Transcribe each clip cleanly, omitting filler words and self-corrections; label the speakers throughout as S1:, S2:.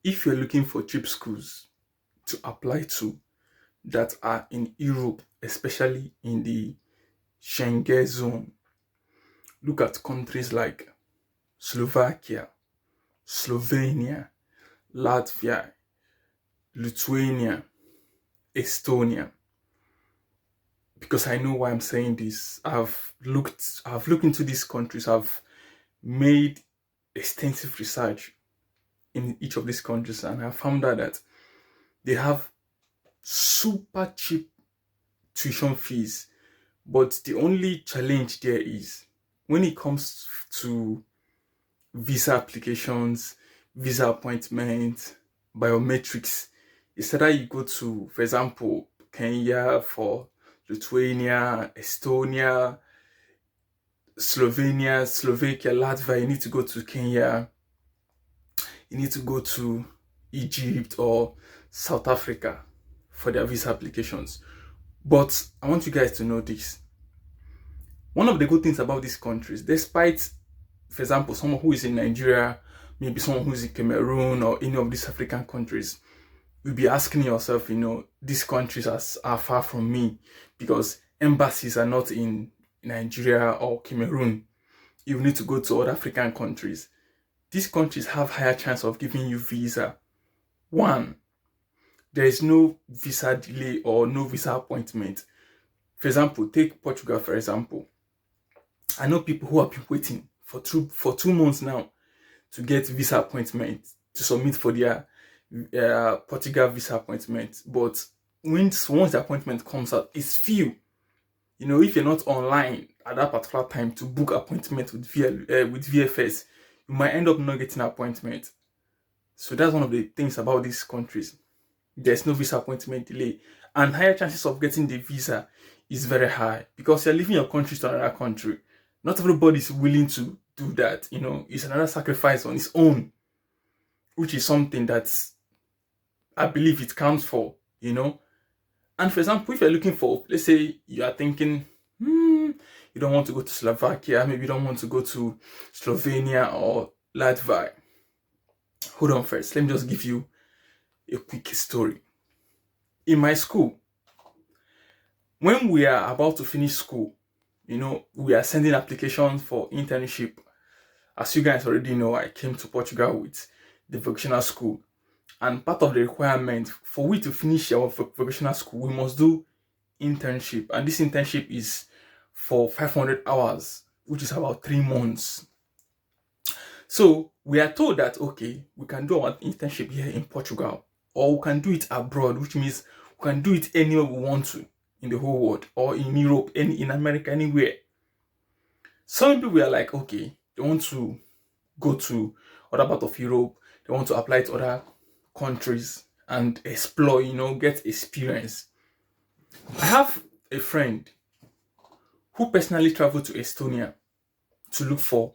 S1: If you're looking for cheap schools to apply to that are in Europe, especially in the Schengen zone, look at countries like Slovakia, Slovenia, Latvia, Lithuania, Estonia. Because I know why I'm saying this. I've looked into these countries, I've made extensive research in each of these countries, and I found out that they have super cheap tuition fees. But the only challenge there is when it comes to visa applications, visa appointments, biometrics. It's either you go to, for example, Kenya, for Lithuania, Estonia, Slovenia, Slovakia, Latvia, you need to go to Kenya, you need to go to Egypt or South Africa for their visa applications. But I want you guys to know this. One of the good things about these countries, despite, for example, someone who is in Nigeria, maybe someone who's in Cameroon or any of these African countries, you'll be asking yourself, these countries are far from me because embassies are not in Nigeria or Cameroon. You need to go to other African countries. These countries have higher chance of giving you visa. One, there is no visa delay or no visa appointment. For example, take Portugal, for example. I know people who have been waiting for 2 months now to get visa appointment to submit for their Portugal visa appointment. But once the appointment comes out, it's few. If you're not online at that particular time to book appointment with VFS, you might end up not getting an appointment. So that's one of the things about these countries. There's no visa appointment delay, and higher chances of getting the visa is very high because you're leaving your country to another country. Not everybody is willing to do that. It's another sacrifice on its own, which is something that I believe it counts for. And for example, if you're looking for, let's say you are thinking, you don't want to go to Slovakia, maybe you don't want to go to Slovenia or Latvia. Hold on first. Let me just give you a quick story. In my school, when we are about to finish school, we are sending applications for internship. As you guys already know, I came to Portugal with the vocational school. And part of the requirement for we to finish our vocational school, we must do internship. And this internship is for 500 hours, which is about 3 months. So we are told that, okay, we can do our internship here in Portugal, or we can do it abroad, which means we can do it anywhere we want to in the whole world, or in Europe, in America, anywhere. Some people were like, okay, they want to go to other part of Europe, they want to apply to other countries and explore, get experience. I have a friend who personally traveled to Estonia to look for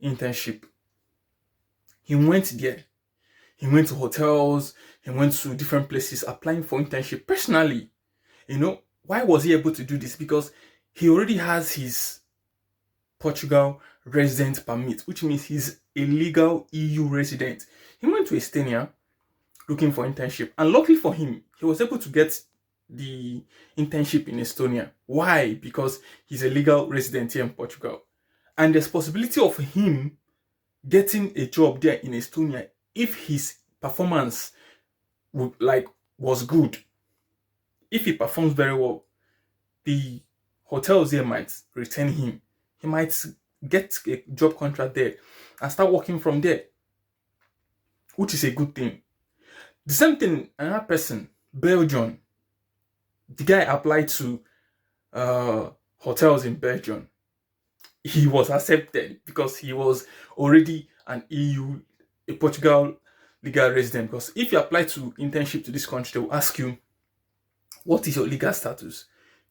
S1: internship. He went there. He went to hotels. He went to different places applying for internship personally. Why was he able to do this? Because he already has his Portugal resident permit, which means he's a legal EU resident. He went to Estonia looking for internship, and luckily for him, he was able to get the internship in Estonia. Why? Because he's a legal resident here in Portugal, and there's possibility of him getting a job there in Estonia if his performance was good. If he performs very well, the hotels there might retain him. He might get a job contract there and start working from there, which is a good thing. The same thing, another person, Belgium. The guy applied to hotels in Belgium. He was accepted because he was already an EU, a Portugal legal resident. Because if you apply to internship to this country, they will ask you, what is your legal status?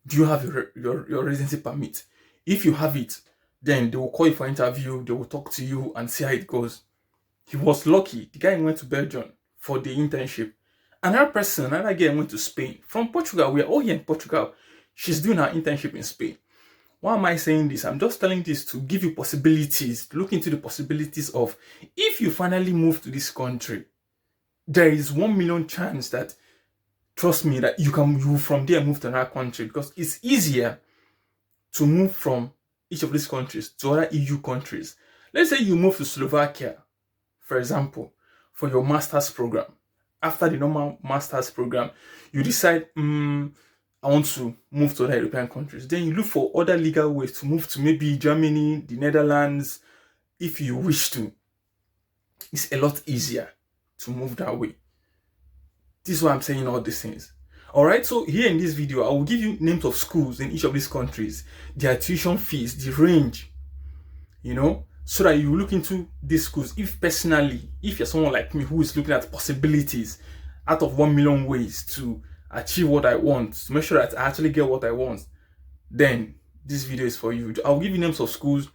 S1: Do you have your residency permit? If you have it, then they will call you for interview, they will talk to you and see how it goes. He was lucky. The guy went to Belgium for the internship. Another girl went to Spain. From Portugal, we are all here in Portugal. She's doing her internship in Spain. Why am I saying this? I'm just telling this to give you possibilities, to look into the possibilities of if you finally move to this country, there is 1 million chance that, trust me, that you from there move to another country, because it's easier to move from each of these countries to other EU countries. Let's say you move to Slovakia, for example, for your master's program. After the normal master's program, you decide, I want to move to other European countries. Then you look for other legal ways to move to maybe Germany, the Netherlands, if you wish to. It's a lot easier to move that way. This is why I'm saying all these things. Alright, so here in this video, I will give you names of schools in each of these countries, their tuition fees, the range, so that you look into these schools. If you're someone like me who is looking at possibilities out of 1 million ways to achieve what I want, to make sure that I actually get what I want, then this video is for you. I'll give you names of schools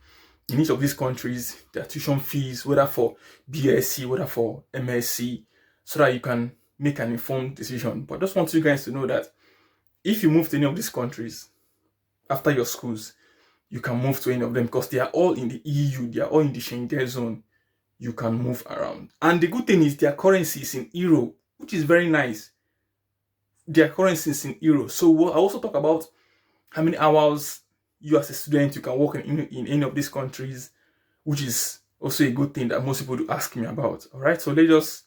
S1: in each of these countries, their tuition fees, whether for BSc, whether for MSc, so that you can make an informed decision. But I just want you guys to know that if you move to any of these countries after your schools, you can move to any of them because they are all in the EU, they are all in the Schengen zone. You can move around. And the good thing is their currency is in euro, which is very nice. Their currency is in euro. So I also talk about how many hours you as a student you can work in any of these countries, which is also a good thing that most people do ask me about. All right, so let's just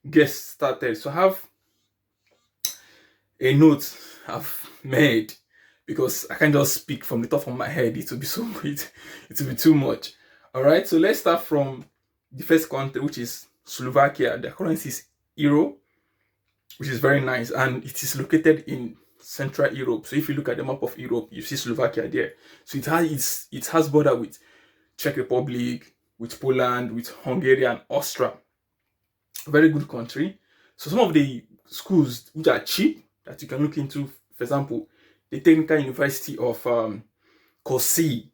S1: get started. So I have a note I've made because I can't just speak from the top of my head. It will be too much. All right, so let's start from the first country, which is Slovakia. The currency is euro, which is very nice, and it is located in Central Europe. So if you look at the map of Europe, you see Slovakia there. So it has border with Czech Republic, with Poland, with Hungary and Austria. Very good country. So some of the schools which are cheap that you can look into, for example, the Technical University of Kosi.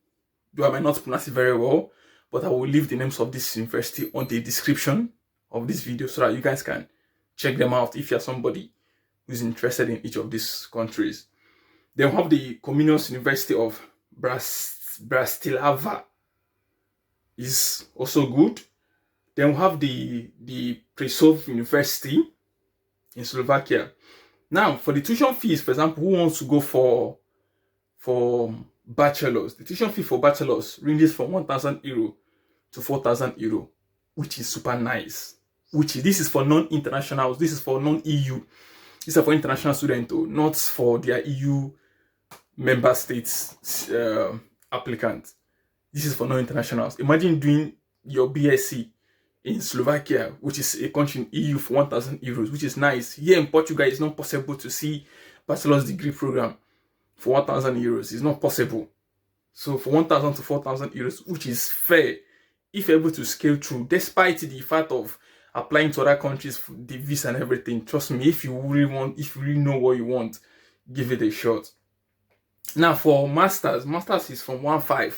S1: Though I might not pronounce it very well, but I will leave the names of this university on the description of this video so that you guys can check them out if you're somebody who's interested in each of these countries. Then we have the Comenius University of Bratislava. Is also good. Then we have the Prešov University in Slovakia. Now, for the tuition fees, for example, who wants to go for bachelors? The tuition fee for bachelors ranges from 1,000 euro to 4,000 euro, which is super nice. This is for non-internationals. This is for non-EU. These are for international students, not for their EU member states applicants. This is for non-internationals. Imagine doing your BSc in Slovakia, which is a country in EU, for 1,000 euros, which is nice. Here in Portugal, it's not possible to see bachelor's degree program for 1,000 euros. It's not possible. So for 1,000 to 4,000 euros, which is fair, if you're able to scale through, despite the fact of applying to other countries for the visa and everything. Trust me, if you really know what you want, give it a shot. Now for masters is from 1,500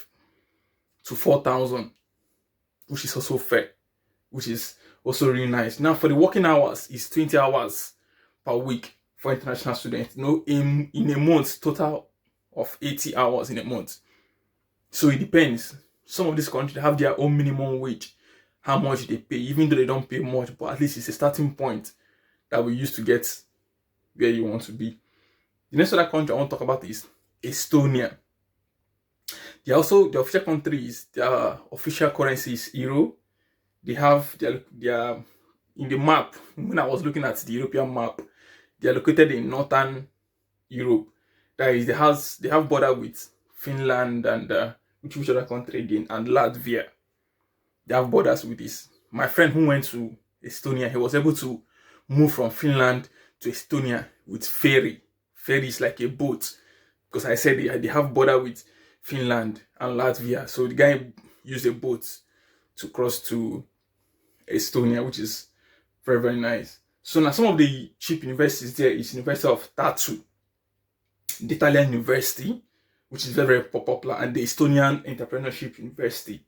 S1: to 4,000, which is also fair, which is also really nice. Now for the working hours, is 20 hours per week for international students. In a month, total of 80 hours in a month. So it depends. Some of these countries have their own minimum wage, how much they pay, even though they don't pay much, but at least it's a starting point that we use to get where you want to be. The next other country I want to talk about is Estonia. They also, the official country is, their official currency is euro. They have their in the map, when I was looking at the European map, they are located in northern Europe. That is, they have border with Finland and which other country again, and Latvia. They have borders with this. My friend who went to Estonia, he was able to move from Finland to Estonia with ferry. Ferry is like a boat, because I said they have border with Finland and Latvia. So the guy used a boat to cross to Estonia, which is very, very nice. So now some of the cheap universities there is University of Tartu, the Italian university, which is very, very popular, and the Estonian Entrepreneurship University.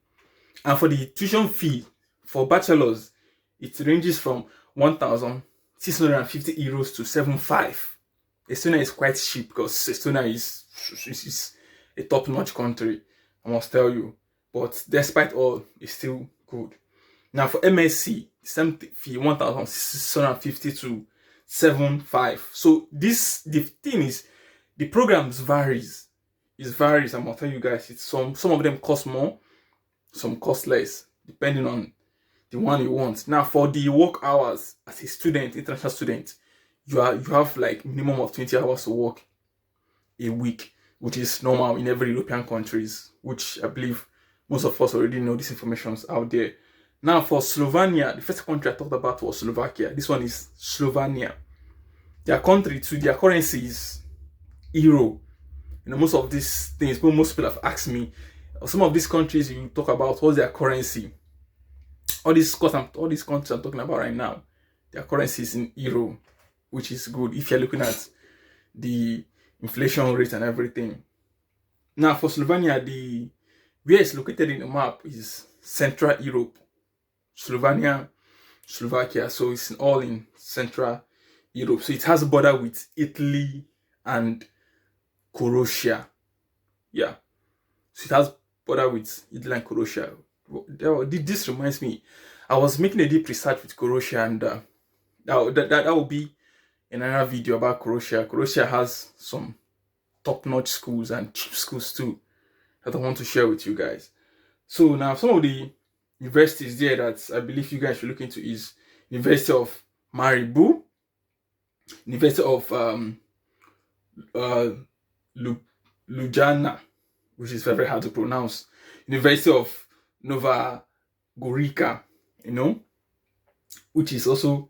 S1: And for the tuition fee for bachelors, it ranges from 1,650 euros to 7,500. Estonia is quite cheap because Estonia is a top-notch country, I must tell you. But despite all, it's still good. Now for MSc, same fee 1,650 to 7,500. So the thing is, the programs varies. It varies. I'm gonna tell you guys. It's some of them cost more, some cost less, depending on the one you want. Now for the work hours as a student, international student, you have like minimum of 20 hours to work a week, which is normal in every European countries, which I believe most of us already know. This information is out there. Now for Slovenia, the first country I talked about was Slovakia. This one is Slovenia. Their country too, their currency is euro. You know, most of these things, most people have asked me, some of these countries you talk about, what's their currency? All these countries I'm talking about right now, their currency is in euro, which is good if you're looking at the inflation rate and everything. Now for Slovenia, where it's located in the map is Central Europe. Slovenia, Slovakia, so it's all in Central Europe. So it has a border with Italy and Croatia. Yeah. So it has border with Italy and Croatia. This reminds me, I was making a deep research with Croatia, and that will be another video about Croatia. Croatia has some top-notch schools and cheap schools too that I want to share with you guys. So now some of the universities there that I believe you guys should look into is University of Maribor, University of Ljubljana, which is very hard to pronounce, University of Nova Gorica, you know, which is also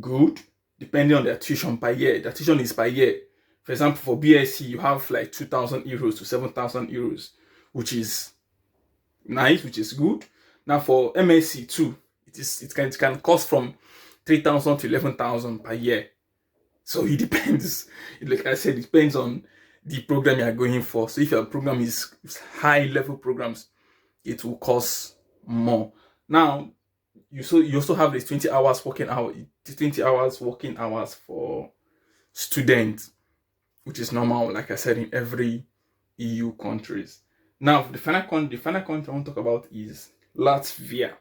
S1: good depending on their tuition per year. The tuition is per year. For example, for BSc, you have like 2,000 euros to 7,000 euros, which is nice, which is good. Now for MSc too, it can cost from 3,000 to 11,000 per year. So it depends. Like I said, it depends on the program you are going for. So if your program is high level programs, it will cost more. Now you also have this 20 hours working hours for students, which is normal, like I said, in every EU countries. Now the final country I want to talk about is Latvia,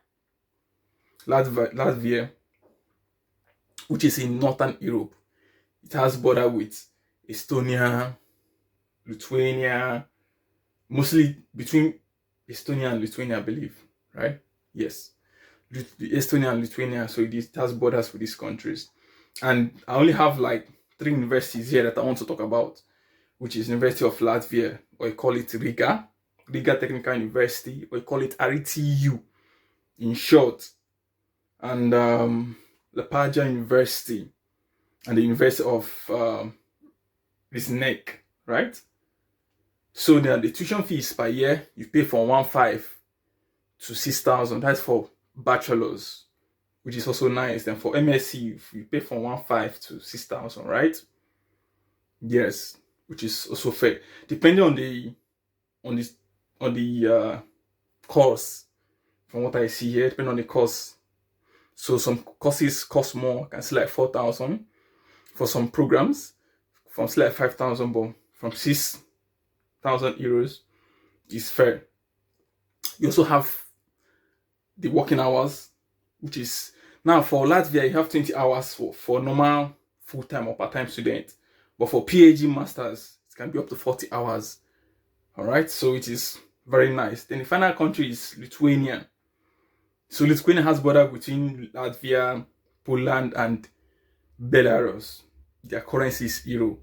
S1: which is in Northern Europe. It has border with Estonia, Lithuania, mostly between Estonia and Lithuania, I believe, right? Yes, Estonia and Lithuania. So it has borders with these countries, and I only have like 3 universities here that I want to talk about, which is University of Latvia, or I call it Riga Technical University, or I call it RTU in short, and Lapaja University, and the University of Riznek, right? So the tuition fees per year, you pay from 1,500 to 6,000. That's for bachelors, which is also nice. Then for MSc, you pay from 1,500 to 6,000, right? Yes, which is also fair, depending on the course. From what I see here, depending on the course. So some courses cost more, can see like 4,000 for some programs, from like 5,000, but from 6,000 euros is fair. You also have the working hours, which is now for Latvia, you have 20 hours for normal full-time or part-time student, but for PhD masters, it can be up to 40 hours. All right, so it is very nice. Then the final country is Lithuania. So Lithuania has border between Latvia, Poland, and Belarus. Their currency is euro,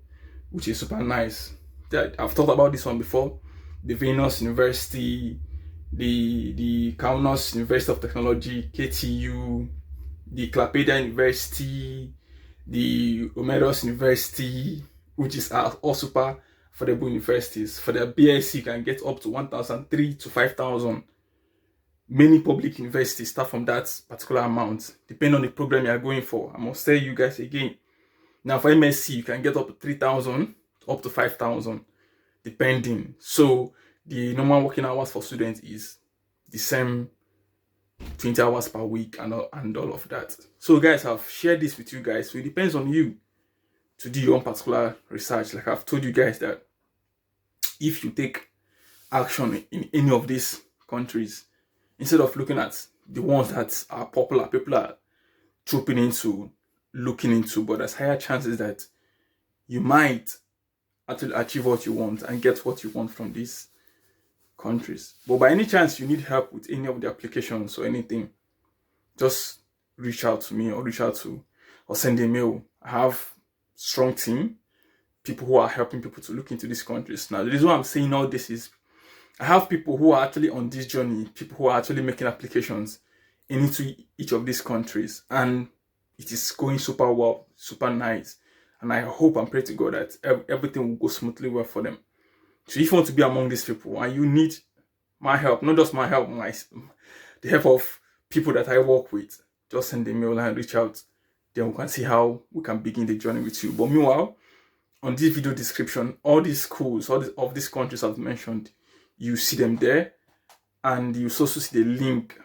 S1: which is super nice. I've talked about this one before. The Vilnius University, the Kaunas University of Technology, KTU, the Klaipėda University, the Omeros University, which is all super affordable universities. For their BSc, you can get up to 1,300 to 5,000. Many public universities start from that particular amount, depending on the program you are going for. I must tell you guys again. Now for MSc, you can get up to 3,000 up to 5,000, depending. So the normal working hours for students is the same, 20 hours per week and all of that. So guys, I've shared this with you guys. So it depends on you to do your own particular research. Like I've told you guys that if you take action in any of these countries, instead of looking at the ones that are popular, people are trooping into, looking into, but there's higher chances that you might actually achieve what you want and get what you want from these countries. But by any chance you need help with any of the applications or anything, just reach out to me or send a mail. I have strong team, people who are helping people to look into these countries. Now, the reason why I'm saying all this is I have people who are actually on this journey, people who are actually making applications into each of these countries, and it is going super well, super nice. And I hope and pray to God that everything will go smoothly well for them. So if you want to be among these people and you need my help, not just my help, the help of people that I work with, just send a mail and reach out. Then we can see how we can begin the journey with you. But meanwhile, on this video description, all these schools, of these countries I've mentioned, you see them there. And you also see the link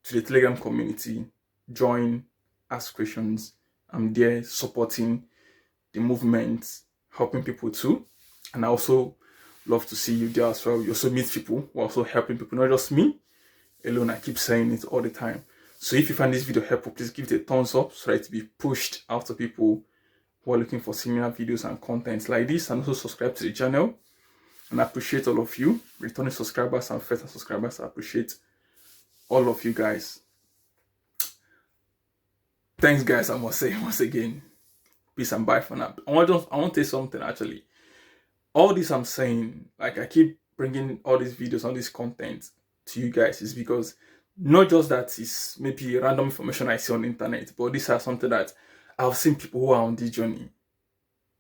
S1: to the Telegram community. Join, ask questions. I'm there supporting the movement, helping people too. And I also love to see you there as well. You also meet people who are also helping people, not just me alone. I keep saying it all the time. So if you find this video helpful, please give it a thumbs up so that it will be pushed out to people who are looking for similar videos and contents like this, and also subscribe to the channel. And I appreciate all of you, returning subscribers and first-time subscribers. I appreciate all of you guys. Thanks, guys. I must say once again, peace and bye for now. I want to say something actually. All this I'm saying, like I keep bringing all these videos, all this content to you guys, is because not just that it's maybe random information I see on the internet, but these are something that I've seen people who are on this journey,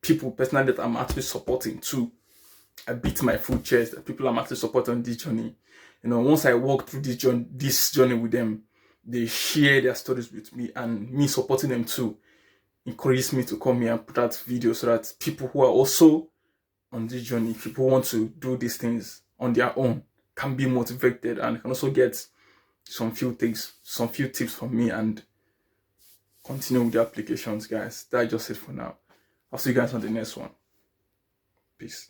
S1: people personally that I'm actually supporting too. I beat my full chest that people I'm actually supporting on this journey. You know, once I walk through this journey with them, they share their stories with me, and me supporting them too encourages me to come here and put out videos so that people who are also on this journey, people who want to do these things on their own, can be motivated and can also get some few tips from me and continue with the applications, guys. That's just it for now. I'll see you guys on the next one. Peace.